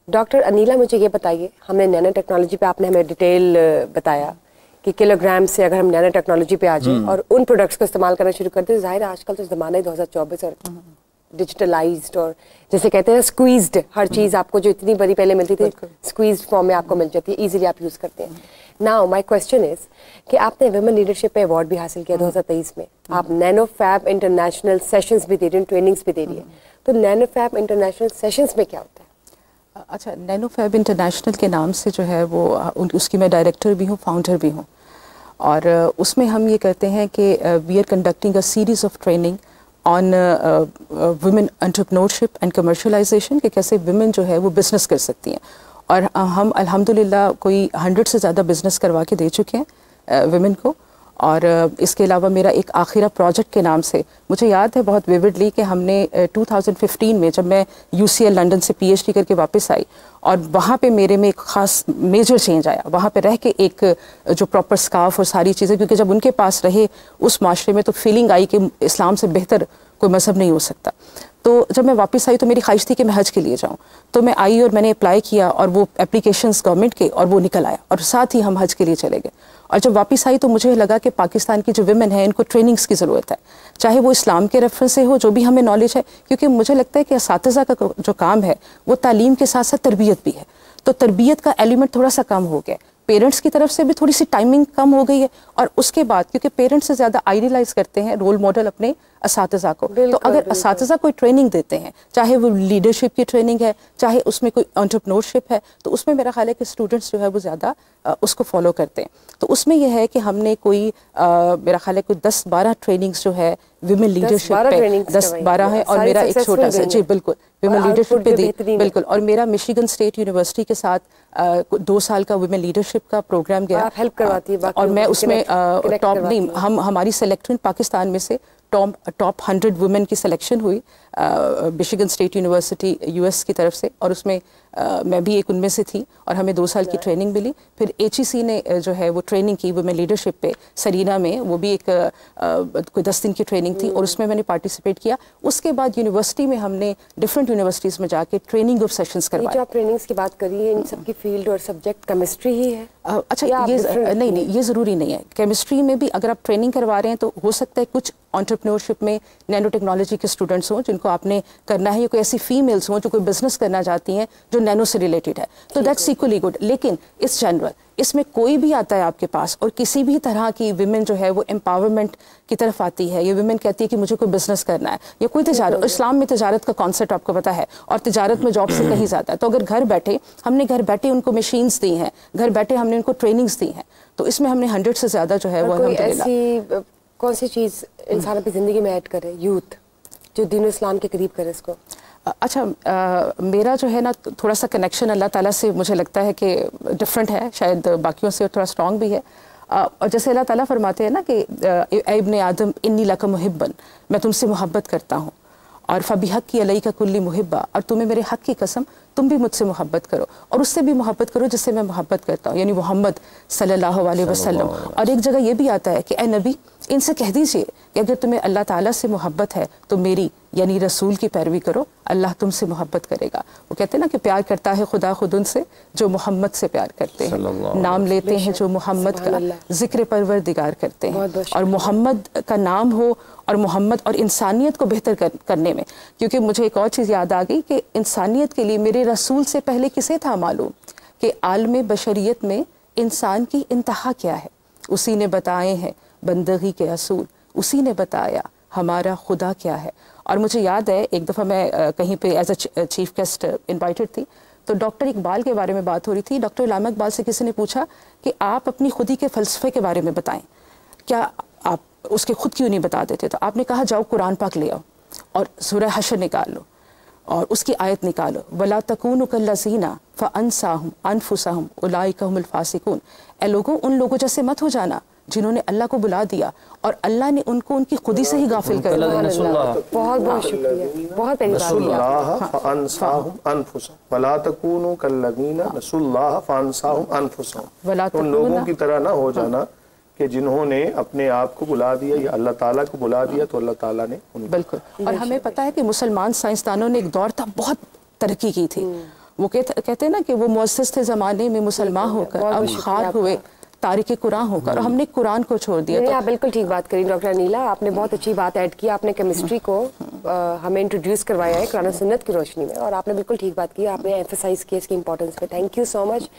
Doctor Anila, मुझे ये बताइए, हमने नैनो टेक्नोलॉजी पे आपने हमें डिटेल बताया कि किलोग्राम से अगर हम नैनो टेक्नोलॉजी पे आ जाए और उन प्रोडक्ट्स को इस्तेमाल करना शुरू करते हैं, जाहिर है आजकल तो ज़माना ही 2024 और डिजिटलाइज्ड और जैसे कहते हैं स्क्वीज्ड, हर चीज़ आपको जो इतनी बड़ी पहले मिलती थी स्क्वीज्ड फॉर्म में आपको मिल जाती है, इजीली आप यूज़ करते हैं। नाउ माय क्वेश्चन इज कि आपने वुमेन लीडरशिप पे अवार्ड भी हासिल किया 2023 में, आप नैनो फैब इंटरनेशनल सेशंस भी दे रही हैं, ट्रेनिंग्स भी दे रही है, तो नैनो फैब इंटरनेशनल सेशंस में क्या होता है? अच्छा, नैनो फैब इंटरनेशनल के नाम से जो है वो उसकी मैं डायरेक्टर भी हूँ, फाउंडर भी हूँ, और उसमें हम ये कहते हैं कि we are conducting a series of training on women entrepreneurship and commercialisation, कि कैसे वुमेन जो है वो बिज़नेस कर सकती हैं। और हम अल्हम्दुलिल्लाह कोई 100 से ज़्यादा बिज़नेस करवा के दे चुके हैं वुमेन को। और इसके अलावा मेरा एक आखिरा प्रोजेक्ट के नाम से मुझे याद है बहुत विविडली कि हमने 2015 में जब मैं UCL लंदन से PhD करके वापस आई और वहाँ पे मेरे में एक ख़ास मेजर चेंज आया, वहाँ पे रह के एक जो प्रॉपर स्कार्फ और सारी चीज़ें, क्योंकि जब उनके पास रहे उस माशरे में तो फीलिंग आई कि इस्लाम से बेहतर कोई मज़हब नहीं हो सकता। तो जब मैं वापस आई तो मेरी ख्वाहिश थी कि मैं हज के लिए जाऊं, तो मैं आई और मैंने अप्लाई किया और वो एप्लीकेशंस गवर्नमेंट के और वो निकल आया और साथ ही हम हज के लिए चले गए। और जब वापस आई तो मुझे लगा कि पाकिस्तान की जो विमेन है इनको ट्रेनिंग्स की ज़रूरत है, चाहे वो इस्लाम के रेफरेंस से हो, जो भी हमें नॉलेज है, क्योंकि मुझे लगता है कि असातिज़ा का जो काम है वो तालीम के साथ साथ तरबियत भी है, तो तरबियत का एलिमेंट थोड़ा सा कम हो गया, पेरेंट्स की तरफ से भी थोड़ी सी टाइमिंग कम हो गई है। और उसके बाद क्योंकि पेरेंट्स से ज़्यादा आइडियलाइज करते हैं रोल मॉडल अपने असातिज़ा को, तो अगर असातिज़ा कोई ट्रेनिंग देते हैं, चाहे वो लीडरशिप की ट्रेनिंग है, चाहे उसमें कोई एंटरप्रेन्योरशिप है, तो उसमें मेरा ख्याल है कि स्टूडेंट्स जो है वो ज़्यादा उसको फॉलो करते हैं। तो उसमें यह है कि हमने कोई मेरा ख्याल है कोई 10-12 ट्रेनिंग्स जो है विमेन लीडरशिप पे 10-12 है, और मेरा एक छोटा सा, जी बिल्कुल, विमेन लीडरशिप पे दी बिल्कुल, और मेरा मिशिगन स्टेट यूनिवर्सिटी के साथ 2 साल का विमेन लीडरशिप का प्रोग्राम गया, हेल्प करवाती है, और मैं उसमें टॉप नहीं, हमारी सिलेक्शन पाकिस्तान में से टॉप 100 वुमेन की सिलेक्शन हुई मिशिगन स्टेट यूनिवर्सिटी US की तरफ से, और उसमें मैं भी एक उनमें से थी, और हमें 2 साल की ट्रेनिंग मिली। फिर HEC ने जो है वो ट्रेनिंग की वुमेन लीडरशिप पे सरीना में, वो भी एक कोई 10 दिन की ट्रेनिंग थी और उसमें मैंने पार्टिसिपेट किया। उसके बाद यूनिवर्सिटी में हमने डिफरेंट यूनिवर्सिटीज़ में जाके ट्रेनिंग ऑफ सेशंस करवाए। जो आप ट्रेनिंग्स की बात करिए, इन सब की फील्ड और सब्जेक्ट केमिस्ट्री ही है? अच्छा, ये नहीं, ये ज़रूरी नहीं है। केमिस्ट्री में भी अगर आप ट्रेनिंग करवा रहे हैं तो हो सकता है कुछ एंटरप्रेन्योरशिप में नैनो टेक्नोलॉजी के स्टूडेंट्स हों जिनको आपने करना है, या कोई ऐसी फीमेल्स हों जो कोई बिजनेस करना चाहती हैं जो नैनो से रिलेटेड है, तो दैट्स इक्वली गुड। लेकिन इस जनरल इसमें कोई भी आता है आपके पास और किसी भी तरह की विमेन जो है वो एम्पावरमेंट की तरफ आती है, ये विमेन कहती है कि मुझे कोई बिजनेस करना है या कोई तिजारत, इस्लाम में तिजारत का कॉन्सेप्ट आपको पता है, और तिजारत में जॉब से कहीं ज़्यादा है। तो अगर घर बैठे हमने घर बैठे उनको मशीन्स दी हैं, घर बैठे हमने उनको ट्रेनिंग्स दी हैं, तो इसमें हमने 100 से ज़्यादा जो है वो अल्हम्दुलिल्लाह। कौन सी चीज़ इंसान अपनी ज़िंदगी में ऐड करे, यूथ जो दीन इस्लाम के करीब करे इसको? अच्छा, मेरा जो है ना थोड़ा सा कनेक्शन अल्लाह ताला से मुझे लगता है कि डिफरेंट है, शायद बाकियों से थोड़ा स्ट्रॉन्ग भी है। और जैसे अल्लाह ताला फरमाते हैं ना कि ऐ इब्ने आदम इन्नी लका मुहिब्बन, मैं तुमसे मोहब्बत करता हूँ, और फ़बिहक़ की अलई का कुल्ली मुहिब्बा, और तुम्हें मेरे हक़ की कसम तुम भी मुझसे मोहब्बत करो, और उससे भी मोहब्बत करो जिससे मैं मोहब्बत करता हूँ, यानी मोहम्मद सल्लल्लाहु अलैहि वसल्लम। और एक जगह ये भी आता है कि ए नबी, इनसे कह दीजिए कि अगर तुम्हें अल्लाह ताला से मोहब्बत है तो मेरी यानी रसूल की पैरवी करो, अल्लाह तुमसे मोहब्बत करेगा। वो कहते हैं ना कि प्यार करता है खुदा खुद उनसे जो मोहम्मद से प्यार करते हैं, नाम लेते हैं जो मोहम्मद का, जिक्र परवरदिगार करते हैं। और मोहम्मद का नाम हो और मोहम्मद और इंसानियत को बेहतर करने में, क्योंकि मुझे एक और चीज़ याद आ गई कि इंसानियत के लिए मेरे रसूल से पहले किसे था मालूम कि आलम बशरियत में इंसान की इंतहा क्या है, उसी ने बताए हैं बंदगी के असूल, उसी ने बताया हमारा खुदा क्या है। और मुझे याद है एक दफ़ा मैं कहीं पे as a chief guest invited थी, तो डॉक्टर इकबाल के बारे में बात हो रही थी। डॉक्टर अल्लामा इकबाल से किसी ने पूछा कि आप अपनी खुदी के फ़लसफ़े के बारे में बताएं, क्या आप उसके खुद क्यों नहीं बता देते? तो आपने कहा जाओ कुरान पाक ले आओ और सूरह हशर निकाल लो और उसकी आयत निकालो, वला तकूनु कल्लज़ीना फ़अन्साहुम अनफुसहुम उलाइका हुमुल फ़ासिकून। ए लोगों, उन लोगों जैसे मत हो जाना जिन्होंने अल्लाह को बुला दिया और अल्लाह ने उनको उनकी खुदी से ही गाफिल कर दिया। बहुत बहुत शुक्रिया, बहुत प्यारी बात। उन लोगों की तरह ना हो जाना कि जिन्होंने अपने आप को बुला दिया या अल्लाह ताला को बुला दिया तो अल्लाह ताला ने उनको। बिल्कुल। और हमें पता है कि मुसलमान साइंसदानों ने एक दौर था बहुत तरक्की की थी, वो कहते हैं ना कि वो मुअस्सिस थे ज़माने में मुसलमान होकर, अब खार हुए तारीख कुरान होकर, और हमने कुरान को छोड़ दिया। तो आप बिल्कुल ठीक बात करी डॉक्टर अनीला, आपने बहुत अच्छी बात ऐड की। आपने केमिस्ट्री को हमें इंट्रोड्यूस करवाया है कुरान सुन्नत की रोशनी में, और आपने बिल्कुल ठीक बात की, आपने एम्फेसाइज किया इसकी इंपॉर्टेंस पे। Thank you so much.